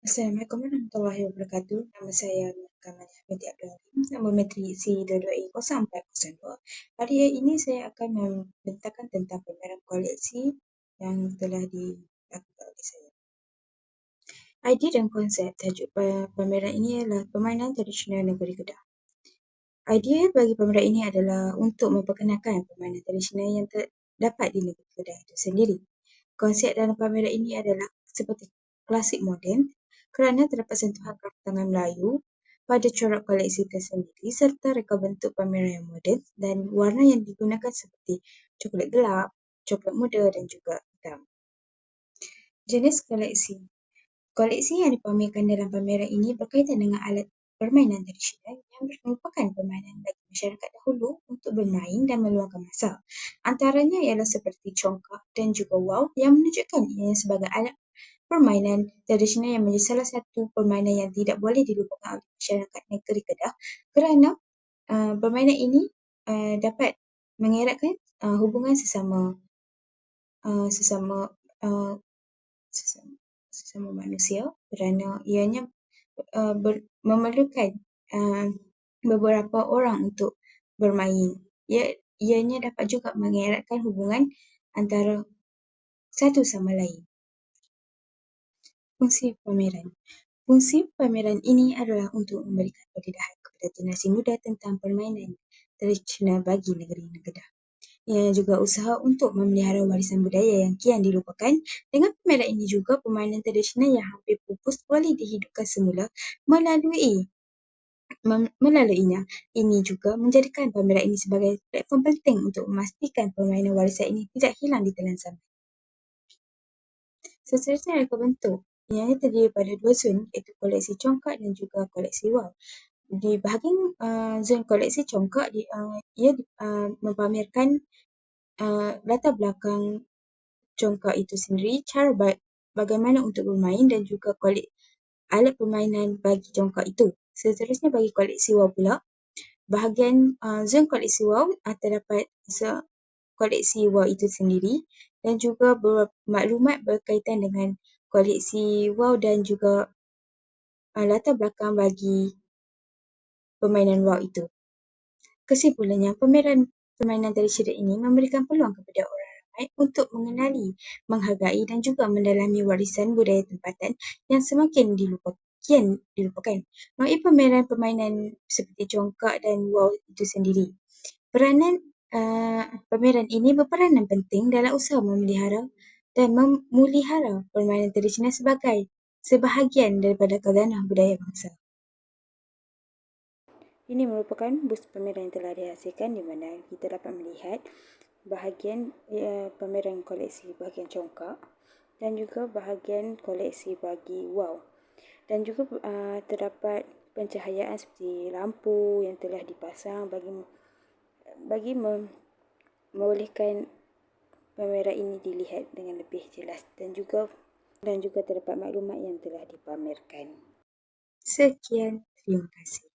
Assalamualaikum warahmatullahi wabarakatuh. Nama saya Kamal binti Abdul Halim. Nombor matrik C22A0402. Hari ini saya akan membentangkan tentang pameran koleksi yang telah dilakukan oleh saya. Idea dan konsep tajuk pameran ini adalah permainan tradisional negeri Kedah. Idea bagi pameran ini adalah untuk memperkenalkan permainan tradisional yang terdapat di negeri Kedah itu sendiri. Konsep dalam pameran ini adalah seperti klasik moden kerana terdapat sentuhan kraftangan Melayu pada corak koleksi tersendiri serta reka bentuk pameran yang moden dan warna yang digunakan seperti coklat gelap, coklat muda dan juga hitam. Jenis koleksi. Koleksi yang dipamerkan dalam pameran ini berkaitan dengan alat permainan tradisional yang merupakan permainan bagi masyarakat dahulu untuk bermain dan meluangkan masa. Antaranya ialah seperti congkak dan juga wow yang menunjukkan ianya sebagai alat permainan tradisional yang menjadi salah satu permainan yang tidak boleh dilupakan oleh masyarakat negeri Kedah kerana permainan ini dapat mengeratkan hubungan sesama uh, sesama uh, sesama, sesama manusia kerana ianya memerlukan beberapa orang untuk bermain. Ianya dapat juga mengeratkan hubungan antara satu sama lain. Fungsi pameran. Fungsi pameran ini adalah untuk memberikan pendedahan kepada generasi muda tentang permainan tradisional bagi negeri Kedah. Ia juga usaha untuk memelihara warisan budaya yang kian dilupakan. Dengan pameran ini juga permainan tradisional yang hampir pupus boleh dihidupkan semula melaluinya. Ini juga menjadikan pameran ini sebagai platform penting untuk memastikan permainan warisan ini tidak hilang di telan zaman. Seterusnya reka bentuk. Ianya terdiri pada dua zon iaitu koleksi congkak dan juga koleksi wow. Di bahagian zon koleksi congkak, ia mempamerkan latar belakang congkak itu sendiri, cara bagaimana untuk bermain dan juga alat permainan bagi congkak itu. Seterusnya bagi koleksi wow pula, bahagian zon koleksi wow terdapat koleksi wow itu sendiri dan juga maklumat berkaitan dengan koleksi wow dan juga latar belakang bagi permainan wow itu. Kesimpulannya, pameran permainan tradisional ini memberikan peluang kepada orang ramai untuk mengenali, menghargai dan juga mendalami warisan budaya tempatan yang semakin kian dilupakan. Melalui pameran permainan seperti congkak dan wow itu sendiri. Peranan pameran ini berperanan penting dalam usaha memelihara dan memulihara permainan tradisional sebagai sebahagian daripada khazanah budaya bangsa. Ini merupakan bus pameran yang telah dihasilkan di mana kita dapat melihat bahagian pameran koleksi bahagian congkak dan juga bahagian koleksi bagi wow. Dan juga terdapat pencahayaan seperti lampu yang telah dipasang bagi membolehkan pameran ini dilihat dengan lebih jelas dan juga terdapat maklumat yang telah dipamerkan. Sekian, terima kasih.